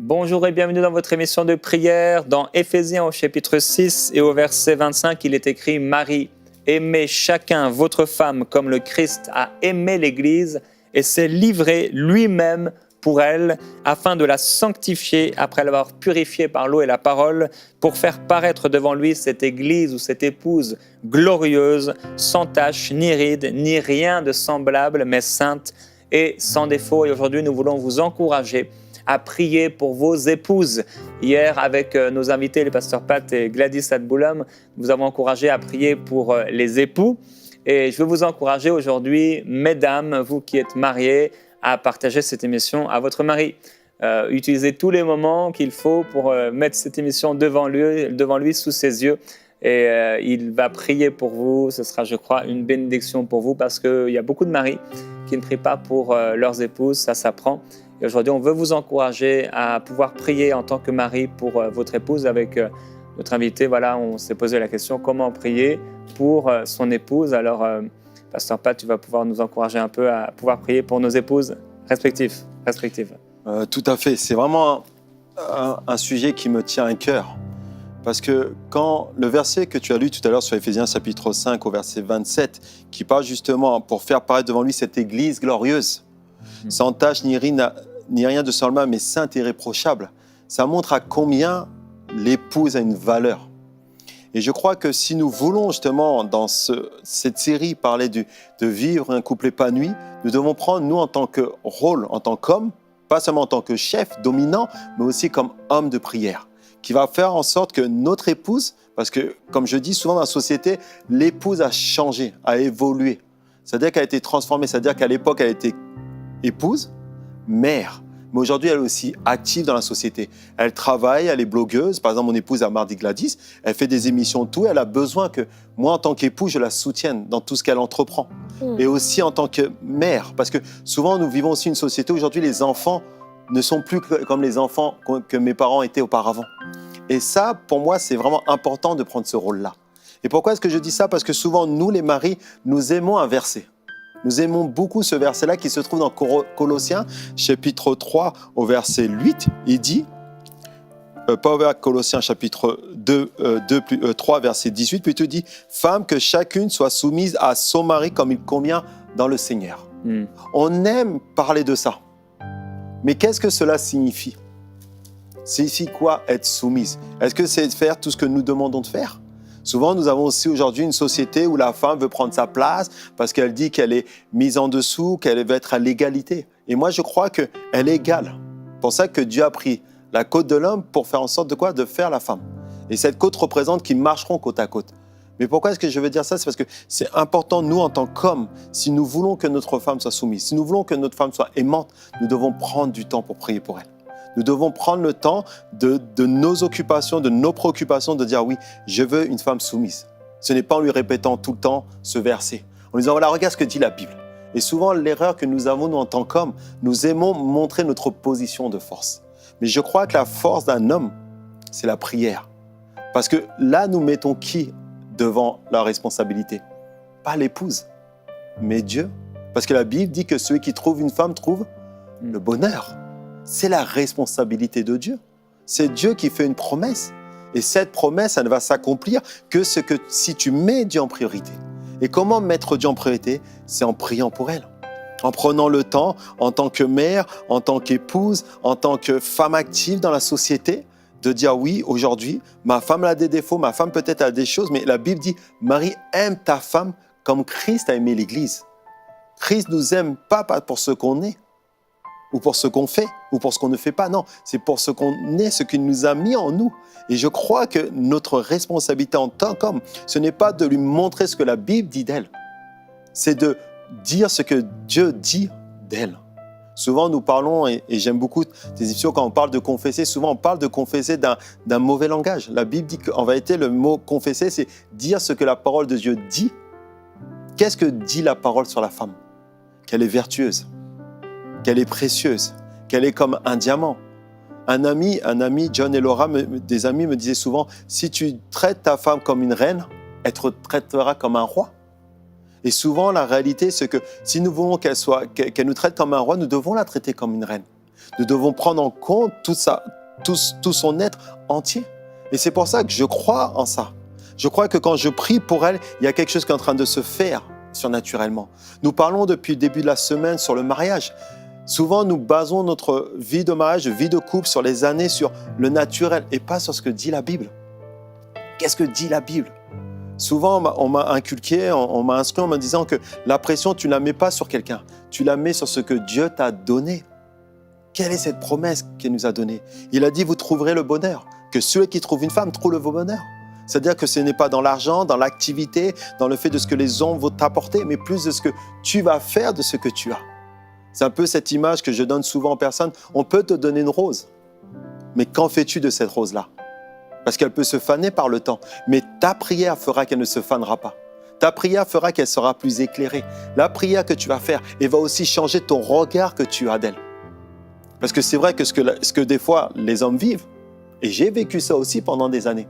Bonjour et bienvenue dans votre émission de prière. Dans Éphésiens au chapitre 6 et au verset 25, il est écrit « Marie, aimez chacun votre femme comme le Christ a aimé l'Église et s'est livré lui-même pour elle, afin de la sanctifier après l'avoir purifiée par l'eau et la parole, pour faire paraître devant lui cette Église ou cette épouse glorieuse, sans tache, ni ride, ni rien de semblable, mais sainte et sans défaut. » Et aujourd'hui, nous voulons vous encourager à prier pour vos épouses. Hier, avec nos invités, les pasteurs Pat et Gladys Adboulam, nous avons encouragé à prier pour les époux. Et je veux vous encourager aujourd'hui, mesdames, vous qui êtes mariées, à partager cette émission à votre mari. Utilisez tous les moments qu'il faut pour mettre cette émission devant lui, sous ses yeux. Et il va prier pour vous. Ce sera, je crois, une bénédiction pour vous parce qu'il y a beaucoup de maris qui ne prient pas pour leurs épouses. Ça s'apprend. Et aujourd'hui, on veut vous encourager à pouvoir prier en tant que mari pour votre épouse. Avec notre invité, voilà, on s'est posé la question comment prier pour son épouse. Alors, Pasteur Pat, tu vas pouvoir nous encourager un peu à pouvoir prier pour nos épouses respectives. Tout à fait. C'est vraiment un sujet qui me tient à cœur. Parce que quand le verset que tu as lu tout à l'heure sur Éphésiens chapitre 5 au verset 27, qui parle justement pour faire paraître devant lui cette Église glorieuse, sans tache ni rien de semblable, mais sainte et irréprochable, ça montre à combien l'épouse a une valeur. Et je crois que si nous voulons justement dans cette série parler de vivre un couple épanoui, nous devons prendre nous en tant que rôle, en tant qu'homme, pas seulement en tant que chef dominant, mais aussi comme homme de prière, qui va faire en sorte que notre épouse, parce que comme je dis souvent dans la société, l'épouse a changé, a évolué. C'est-à-dire qu'elle a été transformée, c'est-à-dire qu'à l'époque elle était épouse, mère. Mais aujourd'hui, elle est aussi active dans la société. Elle travaille, elle est blogueuse. Par exemple, mon épouse, Mardi Gladys, elle fait des émissions, tout. Elle a besoin que moi, en tant qu'époux, je la soutienne dans tout ce qu'elle entreprend. Et aussi en tant que mère. Parce que souvent, nous vivons aussi une société où aujourd'hui, les enfants ne sont plus comme les enfants que mes parents étaient auparavant. Et ça, pour moi, c'est vraiment important de prendre ce rôle-là. Et pourquoi est-ce que je dis ça? Parce que souvent, nous, les maris, nous aimons inverser. Nous aimons beaucoup ce verset-là qui se trouve dans Colossiens, chapitre 3, au verset 8. Il dit, pas vers Colossiens, chapitre 3, verset 18, puis il dit, « Femme, que chacune soit soumise à son mari comme il convient dans le Seigneur. » On aime parler de ça. Mais qu'est-ce que cela signifie? Signifie quoi être soumise? Est-ce que c'est faire tout ce que nous demandons de faire? Souvent, nous avons aussi aujourd'hui une société où la femme veut prendre sa place parce qu'elle dit qu'elle est mise en dessous, qu'elle veut être à l'égalité. Et moi, je crois qu'elle est égale. C'est pour ça que Dieu a pris la côte de l'homme pour faire en sorte de quoi? De faire la femme. Et cette côte représente qu'ils marcheront côte à côte. Mais pourquoi est-ce que je veux dire ça? C'est parce que c'est important, nous, en tant qu'hommes, si nous voulons que notre femme soit soumise, si nous voulons que notre femme soit aimante, nous devons prendre du temps pour prier pour elle. Nous devons prendre le temps de nos occupations, de nos préoccupations, de dire oui, je veux une femme soumise. Ce n'est pas en lui répétant tout le temps ce verset. En lui disant, voilà, regarde ce que dit la Bible. Et souvent, l'erreur que nous avons, nous, en tant qu'hommes, nous aimons montrer notre position de force. Mais je crois que la force d'un homme, c'est la prière. Parce que là, nous mettons qui devant la responsabilité? Pas l'épouse, mais Dieu. Parce que la Bible dit que celui qui trouve une femme trouve le bonheur. C'est la responsabilité de Dieu. C'est Dieu qui fait une promesse. Et cette promesse, elle ne va s'accomplir que si tu mets Dieu en priorité. Et comment mettre Dieu en priorité? C'est en priant pour elle. En prenant le temps, en tant que mère, en tant qu'épouse, en tant que femme active dans la société, de dire oui, aujourd'hui, ma femme a des défauts, ma femme peut-être a des choses, mais la Bible dit, Marie, aime ta femme comme Christ a aimé l'Église. Christ nous aime pas pour ce qu'on est, ou pour ce qu'on fait, ou pour ce qu'on ne fait pas. Non, c'est pour ce qu'on est, ce qu'il nous a mis en nous. Et je crois que notre responsabilité en tant qu'homme, ce n'est pas de lui montrer ce que la Bible dit d'elle, c'est de dire ce que Dieu dit d'elle. Souvent, nous parlons, et j'aime beaucoup tes émissions, quand on parle de confesser, souvent on parle de confesser d'un mauvais langage. La Bible dit qu'en vérité, le mot confesser, c'est dire ce que la parole de Dieu dit. Qu'est-ce que dit la parole sur la femme? Qu'elle est vertueuse, qu'elle est précieuse, qu'elle est comme un diamant. Un ami, John et Laura, des amis me disaient souvent, si tu traites ta femme comme une reine, elle te traitera comme un roi. Et souvent, la réalité, c'est que si nous voulons qu'elle nous traite comme un roi, nous devons la traiter comme une reine. Nous devons prendre en compte tout son être entier. Et c'est pour ça que je crois en ça. Je crois que quand je prie pour elle, il y a quelque chose qui est en train de se faire surnaturellement. Nous parlons depuis le début de la semaine sur le mariage. Souvent, nous basons notre vie de mariage, vie de couple sur les années, sur le naturel et pas sur ce que dit la Bible. Qu'est-ce que dit la Bible ? Souvent, on m'a inculqué, on m'a instruit en me disant que la pression, tu ne la mets pas sur quelqu'un, tu la mets sur ce que Dieu t'a donné. Quelle est cette promesse qu'il nous a donnée ? Il a dit, vous trouverez le bonheur, que celui qui trouve une femme trouve le bonheur. C'est-à-dire que ce n'est pas dans l'argent, dans l'activité, dans le fait de ce que les hommes vont t'apporter, mais plus de ce que tu vas faire de ce que tu as. C'est un peu cette image que je donne souvent aux personnes. On peut te donner une rose, mais qu'en fais-tu de cette rose-là ? Parce qu'elle peut se faner par le temps, mais ta prière fera qu'elle ne se fanera pas. Ta prière fera qu'elle sera plus éclairée. La prière que tu vas faire, elle va aussi changer ton regard que tu as d'elle. Parce que c'est vrai que ce que des fois les hommes vivent, et j'ai vécu ça aussi pendant des années.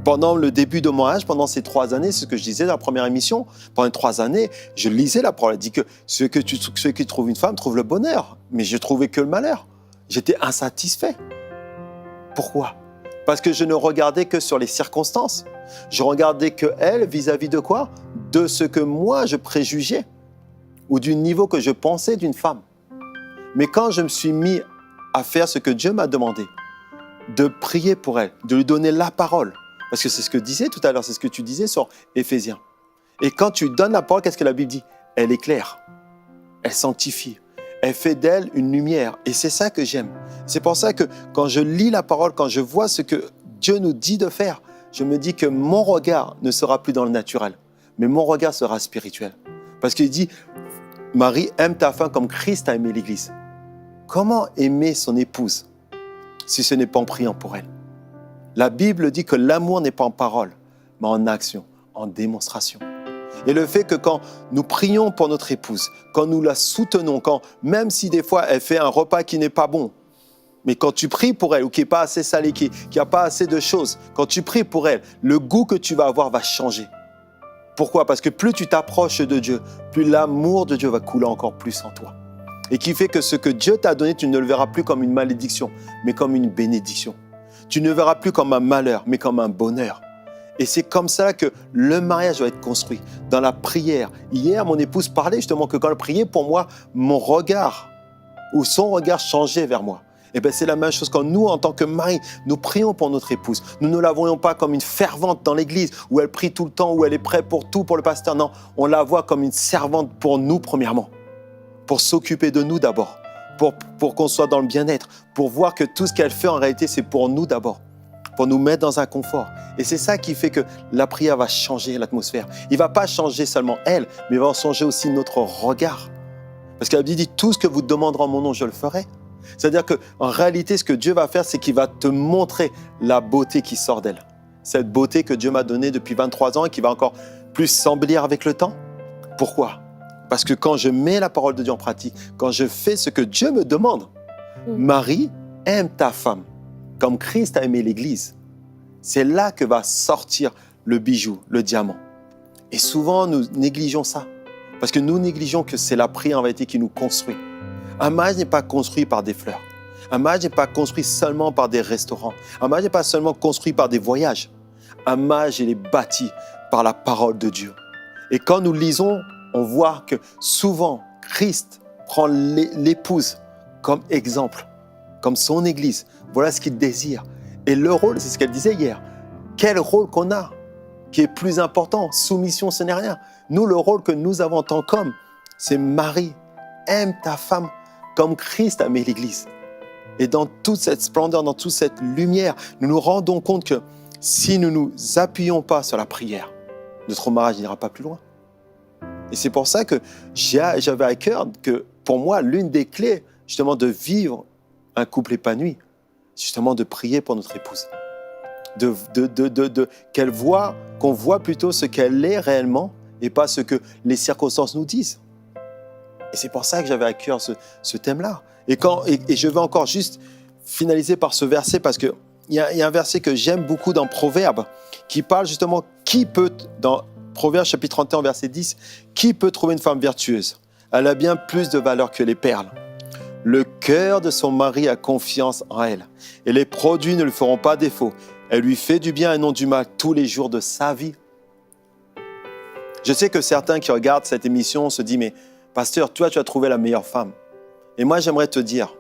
Pendant le début de mon mariage, pendant ces 3 années, c'est ce que je disais dans la première émission, pendant 3 années, je lisais la parole. Elle dit que ceux qui trouvent une femme trouvent le bonheur. Mais je trouvais que le malheur. J'étais insatisfait. Pourquoi ? Parce que je ne regardais que sur les circonstances. Je regardais que elle, vis-à-vis de quoi ? De ce que moi je préjugeais ou du niveau que je pensais d'une femme. Mais quand je me suis mis à faire ce que Dieu m'a demandé, de prier pour elle, de lui donner la parole, parce que c'est ce que disait tout à l'heure, c'est ce que tu disais sur Éphésiens. Et quand tu donnes la parole, qu'est-ce que la Bible dit ? Elle éclaire, elle sanctifie, elle fait d'elle une lumière. Et c'est ça que j'aime. C'est pour ça que quand je lis la parole, quand je vois ce que Dieu nous dit de faire, je me dis que mon regard ne sera plus dans le naturel, mais mon regard sera spirituel. Parce qu'il dit, Marie, aime ta femme comme Christ a aimé l'Église. Comment aimer son épouse si ce n'est pas en priant pour elle ? La Bible dit que l'amour n'est pas en parole, mais en action, en démonstration. Et le fait que quand nous prions pour notre épouse, quand nous la soutenons, même si des fois elle fait un repas qui n'est pas bon, mais quand tu pries pour elle ou qui n'est pas assez salé, qui n'a pas assez de choses, quand tu pries pour elle, le goût que tu vas avoir va changer. Pourquoi ? Parce que plus tu t'approches de Dieu, plus l'amour de Dieu va couler encore plus en toi. Et qui fait que ce que Dieu t'a donné, tu ne le verras plus comme une malédiction, mais comme une bénédiction. Tu ne verras plus comme un malheur, mais comme un bonheur. Et c'est comme ça que le mariage doit être construit, dans la prière. Hier, mon épouse parlait justement que quand elle priait pour moi, mon regard, ou son regard changeait vers moi. Et bien c'est la même chose quand nous, en tant que mari, nous prions pour notre épouse. Nous ne la voyons pas comme une fervente dans l'église, où elle prie tout le temps, où elle est prête pour tout, pour le pasteur. Non, on la voit comme une servante pour nous, premièrement. Pour s'occuper de nous d'abord. Pour qu'on soit dans le bien-être, pour voir que tout ce qu'elle fait en réalité, c'est pour nous d'abord, pour nous mettre dans un confort. Et c'est ça qui fait que la prière va changer l'atmosphère. Il ne va pas changer seulement elle, mais il va changer aussi notre regard. Parce qu'elle dit, tout ce que vous demanderez en mon nom, je le ferai. C'est-à-dire qu'en réalité, ce que Dieu va faire, c'est qu'il va te montrer la beauté qui sort d'elle. Cette beauté que Dieu m'a donnée depuis 23 ans et qui va encore plus s'embellir avec le temps. Pourquoi ? Parce que quand je mets la parole de Dieu en pratique, quand je fais ce que Dieu me demande, Marie, aime ta femme comme Christ a aimé l'Église. C'est là que va sortir le bijou, le diamant. Et souvent, nous négligeons ça. Parce que nous négligeons que c'est la prière en vérité qui nous construit. Un mariage n'est pas construit par des fleurs. Un mariage n'est pas construit seulement par des restaurants. Un mariage n'est pas seulement construit par des voyages. Un mariage, il est bâti par la parole de Dieu. Et quand nous lisons, on voit que souvent, Christ prend l'épouse comme exemple, comme son Église. Voilà ce qu'il désire. Et le rôle, c'est ce qu'elle disait hier. Quel rôle qu'on a, qui est plus important. Soumission, ce n'est rien. Nous, le rôle que nous avons en tant qu'hommes, c'est Marie, aime ta femme comme Christ a aimé l'Église. Et dans toute cette splendeur, dans toute cette lumière, nous nous rendons compte que si nous ne nous appuyons pas sur la prière, notre mariage n'ira pas plus loin. Et c'est pour ça que j'avais à cœur que, pour moi, l'une des clés, justement, de vivre un couple épanoui, c'est justement de prier pour notre épouse. Qu'on voit plutôt ce qu'elle est réellement et pas ce que les circonstances nous disent. Et c'est pour ça que j'avais à cœur ce thème-là. Et je vais encore juste finaliser par ce verset, parce qu'il y a un verset que j'aime beaucoup dans Proverbes, qui parle justement dans Proverbes chapitre 31, verset 10, qui peut trouver une femme vertueuse ? Elle a bien plus de valeur que les perles. Le cœur de son mari a confiance en elle. Et les produits ne lui feront pas défaut. Elle lui fait du bien et non du mal tous les jours de sa vie. Je sais que certains qui regardent cette émission se disent « Mais pasteur, toi, tu as trouvé la meilleure femme. » Et moi, j'aimerais te dire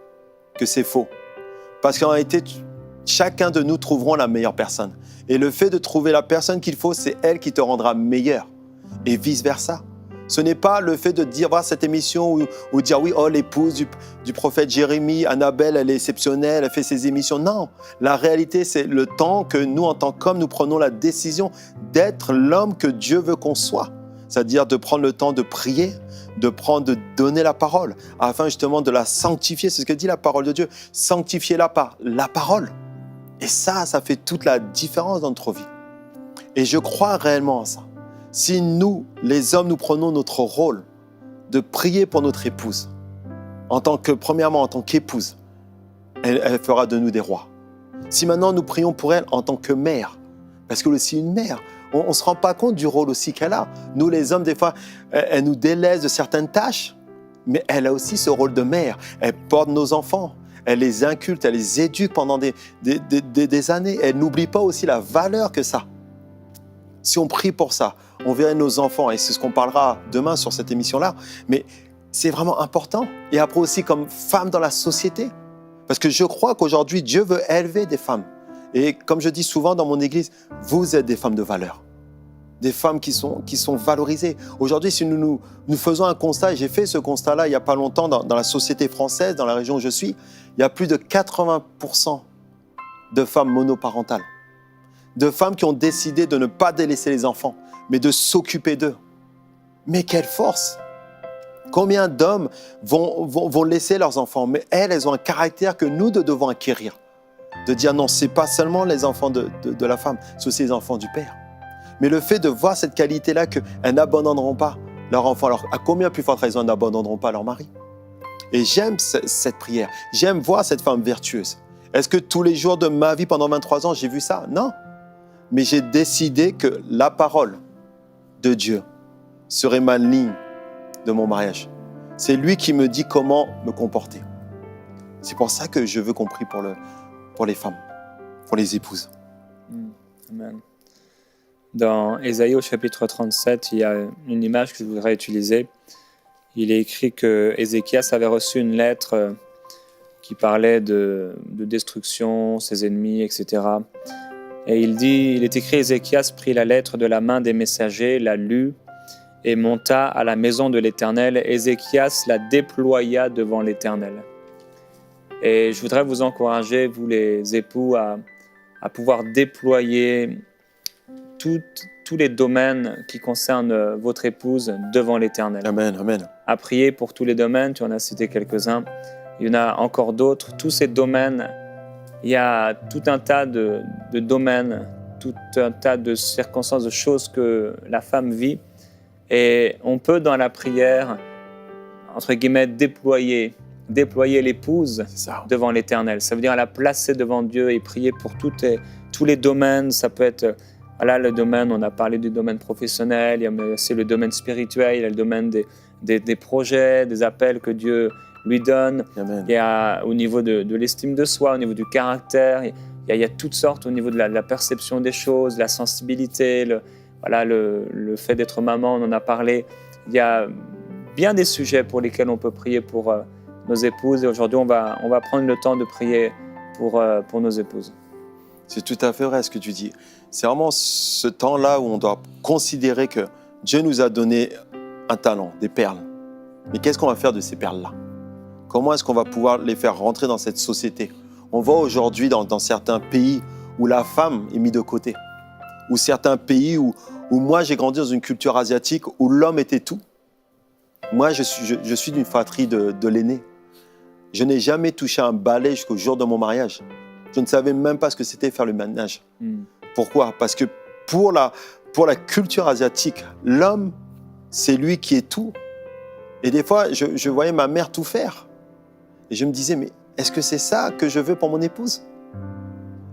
que c'est faux. Parce qu'en réalité, chacun de nous trouverons la meilleure personne. Et le fait de trouver la personne qu'il faut, c'est elle qui te rendra meilleur. Et vice-versa. Ce n'est pas le fait de dire, voir cette émission ou dire, oui, oh, l'épouse du prophète Jérémie, Annabelle, elle est exceptionnelle, elle fait ses émissions. Non, la réalité, c'est le temps que nous, en tant qu'hommes, nous prenons la décision d'être l'homme que Dieu veut qu'on soit. C'est-à-dire de prendre le temps de prier, de donner la parole, afin justement de la sanctifier. C'est ce que dit la parole de Dieu. Sanctifiez-la par la parole. Et ça fait toute la différence dans notre vie. Et je crois réellement en ça. Si nous, les hommes, nous prenons notre rôle de prier pour notre épouse, premièrement en tant qu'épouse, elle fera de nous des rois. Si maintenant nous prions pour elle en tant que mère, parce que aussi une mère, on ne se rend pas compte du rôle aussi qu'elle a. Nous, les hommes, des fois, elle nous délaisse de certaines tâches, mais elle a aussi ce rôle de mère. Elle porte nos enfants, elle les inculte, elle les éduque pendant des années. Elle n'oublie pas aussi la valeur que ça. Si on prie pour ça, on verra nos enfants, et c'est ce qu'on parlera demain sur cette émission-là, mais c'est vraiment important. Et après aussi comme femme dans la société, parce que je crois qu'aujourd'hui, Dieu veut élever des femmes. Et comme je dis souvent dans mon église, vous êtes des femmes de valeur, des femmes qui sont valorisées. Aujourd'hui, si nous faisons un constat, et j'ai fait ce constat-là il n'y a pas longtemps dans la société française, dans la région où je suis, il y a plus de 80% de femmes monoparentales. De femmes qui ont décidé de ne pas délaisser les enfants, mais de s'occuper d'eux. Mais quelle force! Combien d'hommes vont laisser leurs enfants, mais elles ont un caractère que nous devons acquérir. De dire non, ce n'est pas seulement les enfants de la femme, c'est aussi les enfants du Père. Mais le fait de voir cette qualité-là, qu'elles n'abandonneront pas leur enfant, alors à combien plus forte raison elles n'abandonneront pas leur mari? Et j'aime cette prière, j'aime voir cette femme vertueuse. Est-ce que tous les jours de ma vie, pendant 23 ans, j'ai vu ça? Non. Mais j'ai décidé que la parole de Dieu serait ma ligne de mon mariage. C'est lui qui me dit comment me comporter. C'est pour ça que je veux qu'on prie pour les femmes, pour les épouses. Amen. Dans Ésaïe au chapitre 37, il y a une image que je voudrais utiliser. Il est écrit que Ézéchias avait reçu une lettre qui parlait de destruction, ses ennemis, etc. Et il est écrit, Ézéchias prit la lettre de la main des messagers, la lut et monta à la maison de l'Éternel. Ézéchias la déploya devant l'Éternel. Et je voudrais vous encourager, vous les époux, à pouvoir déployer tous les domaines qui concernent votre épouse devant l'Éternel. Amen, amen. À prier pour tous les domaines, tu en as cité quelques-uns. Il y en a encore d'autres. Tous ces domaines, il y a tout un tas de domaines, tout un tas de circonstances, de choses que la femme vit. Et on peut, dans la prière, entre guillemets, déployer l'épouse devant l'Éternel. Ça veut dire la placer devant Dieu et prier pour tous les domaines. Ça peut être, voilà, le domaine, on a parlé du domaine professionnel, il y a aussi le domaine spirituel, il y a le domaine des projets, des appels que Dieu lui donne. Amen. Il y a au niveau de l'estime de soi, au niveau du caractère, il y a toutes sortes au niveau de la perception des choses, la sensibilité, le fait d'être maman, on en a parlé. Il y a bien des sujets pour lesquels on peut prier pour nos épouses. Et aujourd'hui, on va prendre le temps de prier pour nos épouses. C'est tout à fait vrai ce que tu dis. C'est vraiment ce temps-là où on doit considérer que Dieu nous a donné un talent, des perles. Mais qu'est-ce qu'on va faire de ces perles-là? Comment est-ce qu'on va pouvoir les faire rentrer dans cette société? On voit aujourd'hui dans certains pays où la femme est mise de côté, ou certains pays où moi j'ai grandi dans une culture asiatique où l'homme était tout. Moi, je suis d'une fratrie de l'aîné. Je n'ai jamais touché un balai jusqu'au jour de mon mariage. Je ne savais même pas ce que c'était faire le ménage. Pourquoi? Parce que pour la culture asiatique, l'homme, c'est lui qui est tout. Et des fois, je voyais ma mère tout faire. Et je me disais, mais est-ce que c'est ça que je veux pour mon épouse?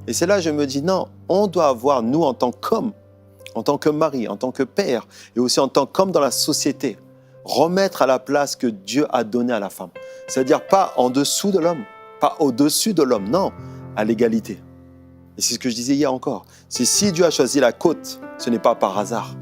Et c'est là que je me dis, non, on doit avoir, nous, en tant qu'homme, en tant que mari, en tant que père, et aussi en tant qu'homme dans la société, remettre à la place que Dieu a donnée à la femme. C'est-à-dire pas en dessous de l'homme, pas au-dessus de l'homme, non, à l'égalité. Et c'est ce que je disais hier encore. C'est si Dieu a choisi la côte, ce n'est pas par hasard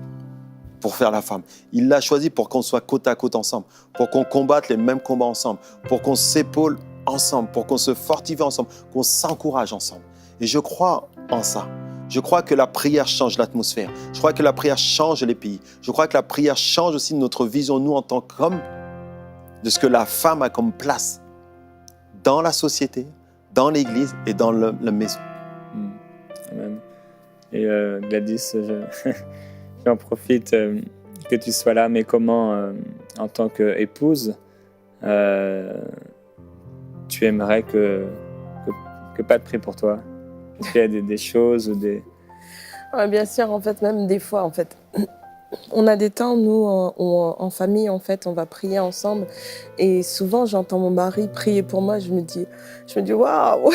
pour faire la femme. Il l'a choisi pour qu'on soit côte à côte ensemble, pour qu'on combatte les mêmes combats ensemble, pour qu'on s'épaule ensemble, pour qu'on se fortifie ensemble, qu'on s'encourage ensemble. Et je crois en ça. Je crois que la prière change l'atmosphère. Je crois que la prière change les pays. Je crois que la prière change aussi notre vision, nous, en tant qu'hommes, de ce que la femme a comme place dans la société, dans l'Église et dans la maison. Amen. Et Gladys, j'en profite que tu sois là, mais comment, en tant qu'épouse, tu aimerais que Pat prie pour toi? Est-ce qu'il y a des choses ou des... Ouais, bien sûr, en fait, même des fois, en fait, on a des temps, nous, en famille, en fait, on va prier ensemble. Et souvent, j'entends mon mari prier pour moi. Je me dis waouh.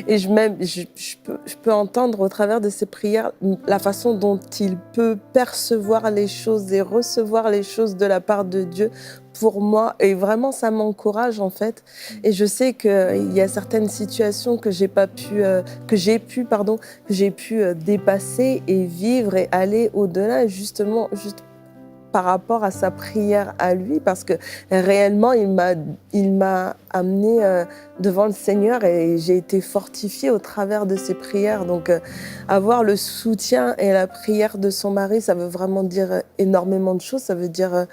Et je peux entendre au travers de ses prières la façon dont il peut percevoir les choses et recevoir les choses de la part de Dieu pour moi. Et vraiment, ça m'encourage, en fait. Et je sais qu'il y a certaines situations que j'ai pu dépasser et vivre et aller au-delà, justement, juste par rapport à sa prière à lui, parce que réellement, il m'a amenée devant le Seigneur et j'ai été fortifiée au travers de ses prières. Donc, avoir le soutien et la prière de son mari, ça veut vraiment dire énormément de choses. Ça veut dire...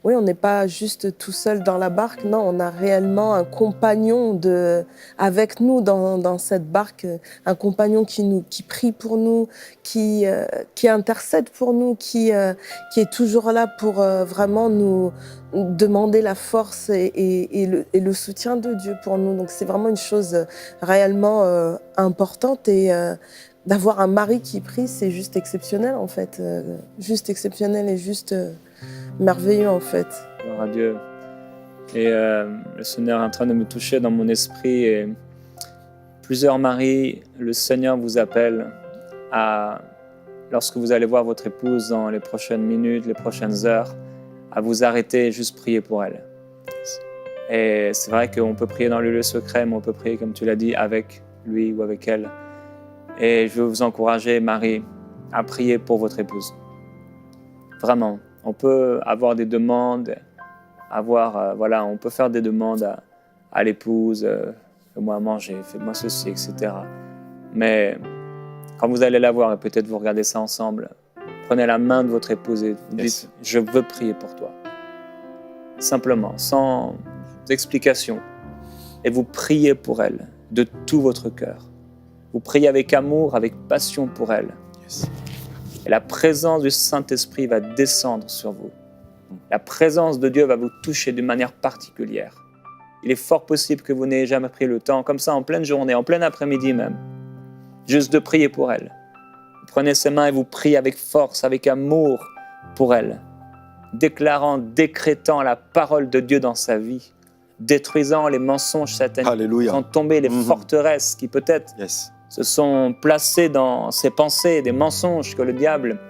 oui, on n'est pas juste tout seul dans la barque, non, on a réellement un compagnon avec nous dans cette barque, un compagnon qui prie pour nous, qui intercède pour nous, qui est toujours là pour vraiment nous demander la force et le soutien de Dieu pour nous. Donc c'est vraiment une chose réellement importante et d'avoir un mari qui prie, c'est juste exceptionnel en fait, juste exceptionnel et juste... merveilleux en fait. Gloire à Dieu. Et le Seigneur est en train de me toucher dans mon esprit. Et plusieurs maris, le Seigneur vous appelle à, lorsque vous allez voir votre épouse dans les prochaines minutes, les prochaines heures, à vous arrêter et juste prier pour elle. Et c'est vrai qu'on peut prier dans le lieu secret, mais on peut prier, comme tu l'as dit, avec lui ou avec elle. Et je veux vous encourager, Marie, à prier pour votre épouse. Vraiment. On peut avoir des demandes, on peut faire des demandes à l'épouse, fais-moi à manger, fais-moi ceci, etc. Mais quand vous allez la voir, et peut-être vous regardez ça ensemble, prenez la main de votre épouse et vous dites « Je veux prier pour toi ». Simplement, sans explication. Et vous priez pour elle de tout votre cœur. Vous priez avec amour, avec passion pour elle. Et la présence du Saint-Esprit va descendre sur vous. La présence de Dieu va vous toucher d'une manière particulière. Il est fort possible que vous n'ayez jamais pris le temps, comme ça, en pleine journée, en plein après-midi même, juste de prier pour elle. Vous prenez ses mains et vous priez avec force, avec amour pour elle, déclarant, décrétant la parole de Dieu dans sa vie, détruisant les mensonges sataniques. Alléluia. Qui sont tombés, les forteresses qui peut-être se sont placées dans ses pensées, des mensonges que le diable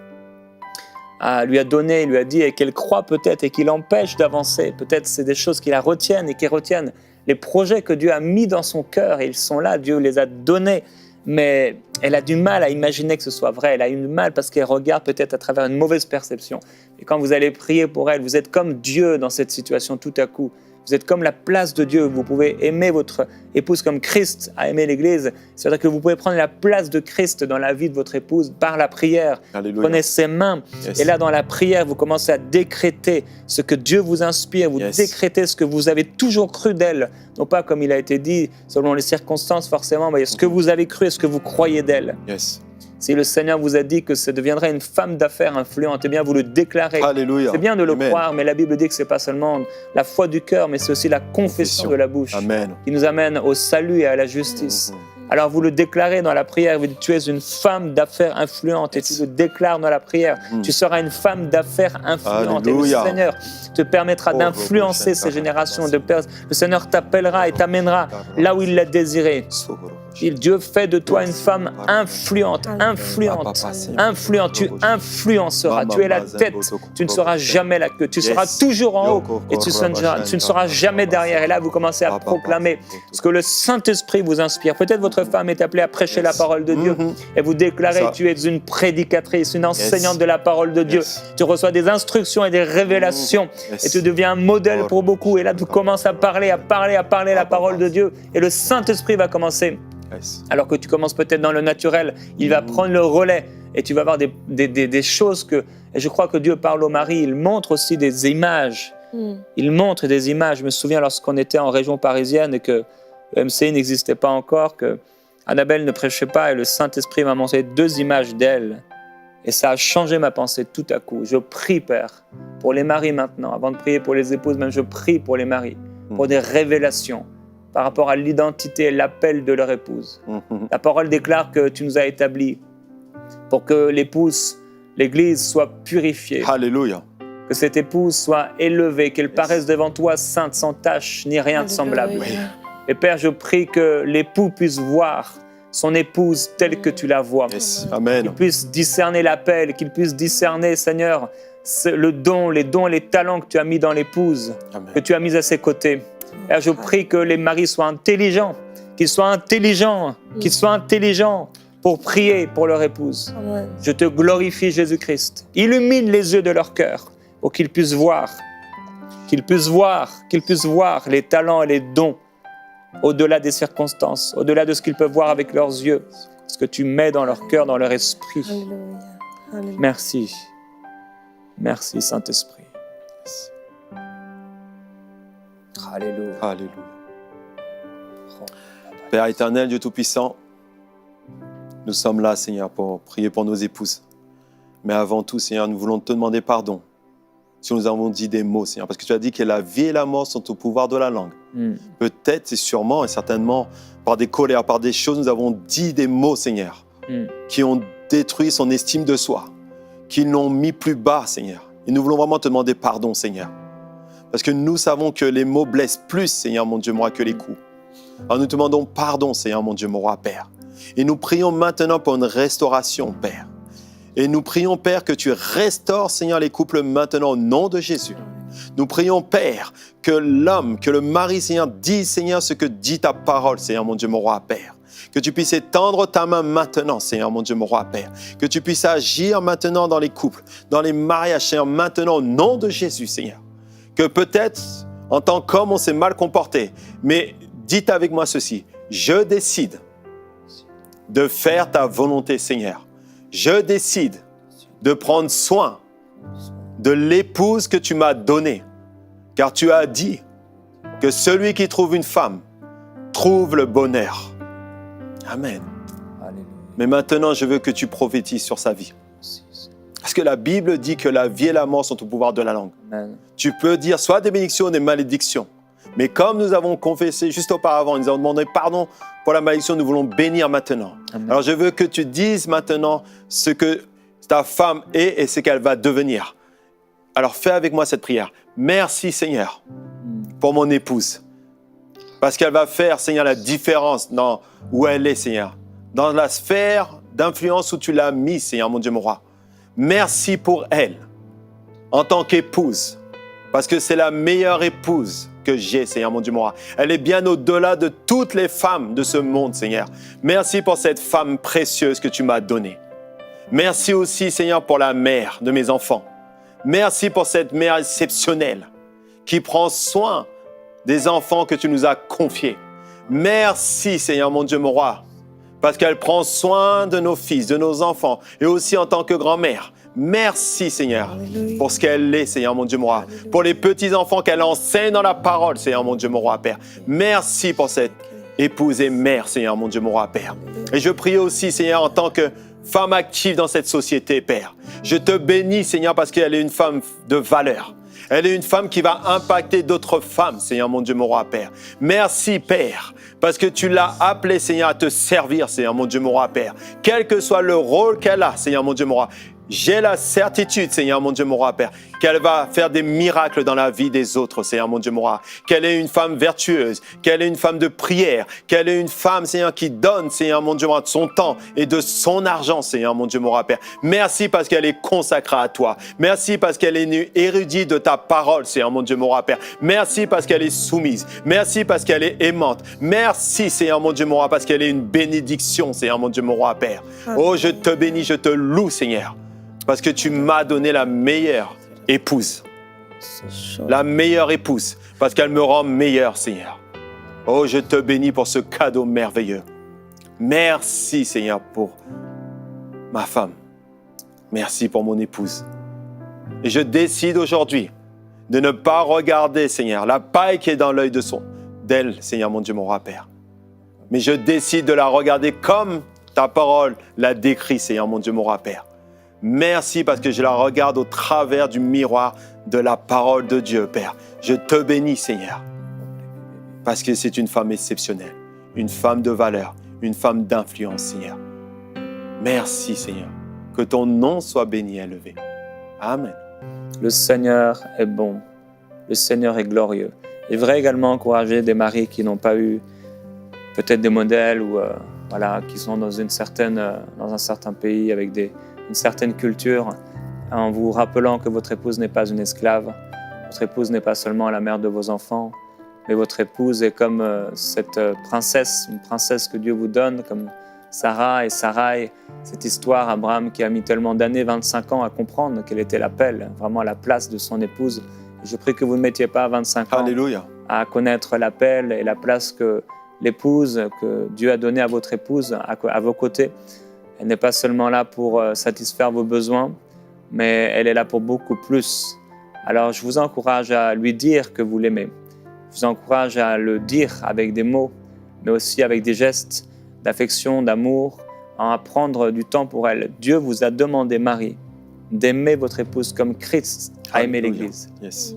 lui a donné, lui a dit, et qu'elle croit peut-être et qui l'empêche d'avancer. Peut-être c'est des choses qui la retiennent et qui retiennent les projets que Dieu a mis dans son cœur, et ils sont là, Dieu les a donnés, mais elle a du mal à imaginer que ce soit vrai. Elle a eu du mal parce qu'elle regarde peut-être à travers une mauvaise perception. Et quand vous allez prier pour elle, vous êtes comme Dieu dans cette situation tout à coup. Vous êtes comme la place de Dieu. Vous pouvez aimer votre épouse comme Christ a aimé l'Église. C'est-à-dire que vous pouvez prendre la place de Christ dans la vie de votre épouse par la prière. Alléluia. Prenez ses mains. Et là, dans la prière, vous commencez à décréter ce que Dieu vous inspire. Vous décrétez ce que vous avez toujours cru d'elle. Non pas comme il a été dit, selon les circonstances forcément, mais ce que vous avez cru et ce que vous croyez d'elle. Si le Seigneur vous a dit que ça deviendrait une femme d'affaires influente, eh bien vous le déclarez. Alléluia. C'est bien de le croire, mais la Bible dit que ce n'est pas seulement la foi du cœur, mais c'est aussi la confession de la bouche qui nous amène au salut et à la justice. Alors vous le déclarez dans la prière, vous dites, tu es une femme d'affaires influente, et tu le déclares dans la prière. Tu seras une femme d'affaires influente. Alléluia. Et le Seigneur te permettra d'influencer ces générations. Le Seigneur t'appellera et t'amènera là où il l'a désiré. Dieu fait de toi une femme influente, influente, influente. Tu influenceras. Tu es la tête. Tu ne seras jamais la queue. Tu seras toujours en haut et tu ne seras jamais derrière. Et là, vous commencez à proclamer ce que le Saint-Esprit vous inspire. Peut-être votre femme est appelée à prêcher la parole de Dieu et vous déclarez tu es une prédicatrice, une enseignante de la parole de Dieu. Tu reçois des instructions et des révélations et tu deviens un modèle pour beaucoup. Et là, tu commences à parler la parole de Dieu et le Saint-Esprit va commencer. Alors que tu commences peut-être dans le naturel, il va prendre le relais et tu vas avoir des choses que... Et je crois que Dieu parle au mari, il montre aussi des images. Il montre des images. Je me souviens lorsqu'on était en région parisienne et que le MCI n'existait pas encore, que Annabelle ne prêchait pas et le Saint-Esprit m'a montré 2 images d'elle. Et ça a changé ma pensée tout à coup. Je prie, Père, pour les maris maintenant. Avant de prier pour les épouses, même je prie pour les maris, pour des révélations par rapport à l'identité et l'appel de leur épouse. La parole déclare que tu nous as établis pour que l'épouse, l'Église, soit purifiée. Alléluia. Que cette épouse soit élevée, qu'elle paraisse devant toi sainte, sans tache, ni rien de semblable. Oui. Et Père, je prie que l'époux puisse voir son épouse telle que tu la vois. Amen. Qu'il puisse discerner l'appel, qu'il puisse discerner, Seigneur, les dons et les talents que tu as mis dans l'épouse, que tu as mis à ses côtés. Père, je prie que les maris soient intelligents, qu'ils soient intelligents pour prier pour leur épouse. Amen. Je te glorifie, Jésus-Christ. Illumine les yeux de leur cœur pour qu'ils puissent voir les talents et les dons au-delà des circonstances, au-delà de ce qu'ils peuvent voir avec leurs yeux, ce que tu mets dans leur cœur, dans leur esprit. Alléluia. Alléluia. Merci. Merci, Saint-Esprit. Alléluia. Alléluia. Père éternel, Dieu Tout-Puissant, nous sommes là, Seigneur, pour prier pour nos épouses. Mais avant tout, Seigneur, nous voulons te demander pardon si nous avons dit des mots, Seigneur, parce que tu as dit que la vie et la mort sont au pouvoir de la langue. Peut-être, et sûrement, et certainement, par des colères, par des choses, nous avons dit des mots, Seigneur, qui ont détruit son estime de soi, qui l'ont mis plus bas, Seigneur. Et nous voulons vraiment te demander pardon, Seigneur. Parce que nous savons que les mots blessent plus, Seigneur, mon Dieu, mon roi, que les coups. Alors nous te demandons pardon, Seigneur, mon Dieu, mon roi, Père. Et nous prions maintenant pour une restauration, Père. Et nous prions, Père, que tu restaures, Seigneur, les couples maintenant au nom de Jésus. Nous prions, Père, que l'homme, que le mari, Seigneur, dise, Seigneur, ce que dit ta parole, Seigneur, mon Dieu, mon roi, Père. Que tu puisses étendre ta main maintenant, Seigneur, mon Dieu, mon roi, Père. Que tu puisses agir maintenant dans les couples, dans les mariages, Seigneur, maintenant au nom de Jésus, Seigneur. Que peut-être, en tant qu'homme, on s'est mal comporté, mais dites avec moi ceci, je décide de faire ta volonté, Seigneur. Je décide de prendre soin de l'épouse que tu m'as donnée, car tu as dit que celui qui trouve une femme trouve le bonheur. Amen. Alléluia. Mais maintenant, je veux que tu prophétises sur sa vie. Parce que la Bible dit que la vie et la mort sont au pouvoir de la langue. Amen. Tu peux dire soit des bénédictions ou des malédictions. Mais comme nous avons confessé juste auparavant, nous avons demandé pardon pour la malédiction, nous voulons bénir maintenant. Amen. Alors je veux que tu dises maintenant ce que ta femme est et ce qu'elle va devenir. Alors fais avec moi cette prière. Merci Seigneur pour mon épouse. Parce qu'elle va faire, Seigneur, la différence dans où elle est, Seigneur. Dans la sphère d'influence où tu l'as mis, Seigneur, mon Dieu, mon roi. Merci pour elle, en tant qu'épouse. Parce que c'est la meilleure épouse que j'ai, Seigneur, mon Dieu, mon roi. Elle est bien au-delà de toutes les femmes de ce monde, Seigneur. Merci pour cette femme précieuse que tu m'as donnée. Merci aussi, Seigneur, pour la mère de mes enfants. Merci pour cette mère exceptionnelle qui prend soin des enfants que tu nous as confiés. Merci, Seigneur, mon Dieu, mon roi, parce qu'elle prend soin de nos fils, de nos enfants, et aussi en tant que grand-mère. Merci, Seigneur, Alléluia. pour ce qu'elle est, Seigneur, mon Dieu, mon roi. Alléluia. Pour les petits-enfants qu'elle enseigne dans la parole, Seigneur, mon Dieu, mon roi, Père. Merci pour cette épouse et mère, Seigneur, mon Dieu, mon roi, Père. Et je prie aussi, Seigneur, en tant que femme active dans cette société, Père. Je te bénis, Seigneur, parce qu'elle est une femme de valeur. Elle est une femme qui va impacter d'autres femmes, Seigneur, mon Dieu, mon roi, Père. Merci, Père, parce que tu l'as appelée, Seigneur, à te servir, Seigneur, mon Dieu, mon roi, Père. Quel que soit le rôle qu'elle a, Seigneur, mon Dieu, mon roi, J'ai la certitude, Seigneur mon Dieu, mon roi Père, qu'elle va faire des miracles dans la vie des autres, Seigneur mon Dieu, mon roi. Qu'elle est une femme vertueuse, qu'elle est une femme de prière, qu'elle est une femme, Seigneur, qui donne, Seigneur mon Dieu, mon roi, de son temps et de son argent, Seigneur mon Dieu, mon roi Père. Merci parce qu'elle est consacrée à toi. Merci parce qu'elle est une érudite de ta parole, Seigneur mon Dieu, mon roi Père. Merci parce qu'elle est soumise. Merci parce qu'elle est aimante. Merci, Seigneur mon Dieu, mon roi, parce qu'elle est une bénédiction, Seigneur mon Dieu, mon roi Père. Oh, je te bénis, je te loue, Seigneur. Parce que tu m'as donné la meilleure épouse. La meilleure épouse. Parce qu'elle me rend meilleur, Seigneur. Oh, je te bénis pour ce cadeau merveilleux. Merci, Seigneur, pour ma femme. Merci pour mon épouse. Et je décide aujourd'hui de ne pas regarder, Seigneur, la paille qui est dans l'œil d'elle, Seigneur, mon Dieu, mon roi Père. Mais je décide de la regarder comme ta parole l'a décrit, Seigneur, mon Dieu, mon roi Père. Merci parce que je la regarde au travers du miroir de la parole de Dieu, Père. Je te bénis, Seigneur, parce que c'est une femme exceptionnelle, une femme de valeur, une femme d'influence, Seigneur. Merci, Seigneur. Que ton nom soit béni et élevé. Amen. Le Seigneur est bon, le Seigneur est glorieux. Il est vrai également encourager des maris qui n'ont pas eu peut-être des modèles ou qui sont dans un certain pays avec une certaine culture, en vous rappelant que votre épouse n'est pas une esclave. Votre épouse n'est pas seulement la mère de vos enfants, mais votre épouse est comme cette princesse, une princesse que Dieu vous donne, comme Sarah et Sarai. Cette histoire, Abraham qui a mis tellement d'années, 25 ans, à comprendre quel était l'appel, vraiment à la place de son épouse. Et je prie que vous ne mettiez pas 25 ans Alléluia. à connaître l'appel et la place que l'épouse, que Dieu a donnée à votre épouse, à vos côtés. Elle n'est pas seulement là pour satisfaire vos besoins, mais elle est là pour beaucoup plus. Alors je vous encourage à lui dire que vous l'aimez. Je vous encourage à le dire avec des mots, mais aussi avec des gestes d'affection, d'amour, à prendre du temps pour elle. Dieu vous a demandé, Marie, d'aimer votre épouse comme Christ a aimé l'Église. Yes.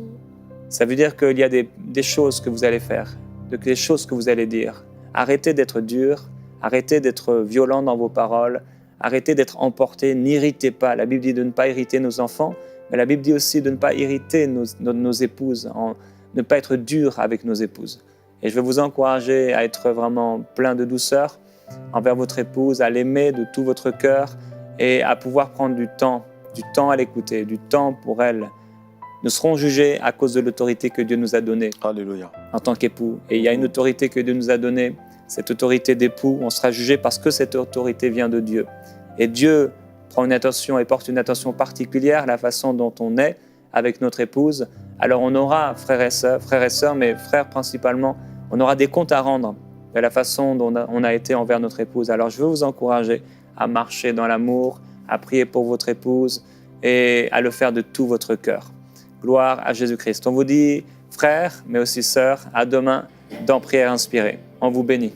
Ça veut dire qu'il y a des choses que vous allez faire, des choses que vous allez dire. Arrêtez d'être dur, arrêtez d'être violent dans vos paroles, arrêtez d'être emporté, n'irritez pas. La Bible dit de ne pas irriter nos enfants, mais la Bible dit aussi de ne pas irriter nos épouses, de ne pas être dur avec nos épouses. Et je veux vous encourager à être vraiment plein de douceur envers votre épouse, à l'aimer de tout votre cœur et à pouvoir prendre du temps à l'écouter, du temps pour elle. Nous serons jugés à cause de l'autorité que Dieu nous a donnée Alléluia. en tant qu'époux. Et il y a une autorité que Dieu nous a donnée, cette autorité d'époux. On sera jugé parce que cette autorité vient de Dieu. Et Dieu prend une attention et porte une attention particulière à la façon dont on est avec notre épouse. Alors on aura, frères et sœurs, mais frères principalement, on aura des comptes à rendre de la façon dont on a été envers notre épouse. Alors je veux vous encourager à marcher dans l'amour, à prier pour votre épouse et à le faire de tout votre cœur. Gloire à Jésus-Christ. On vous dit, frères, mais aussi sœurs, à demain dans Prière inspirée. On vous bénit.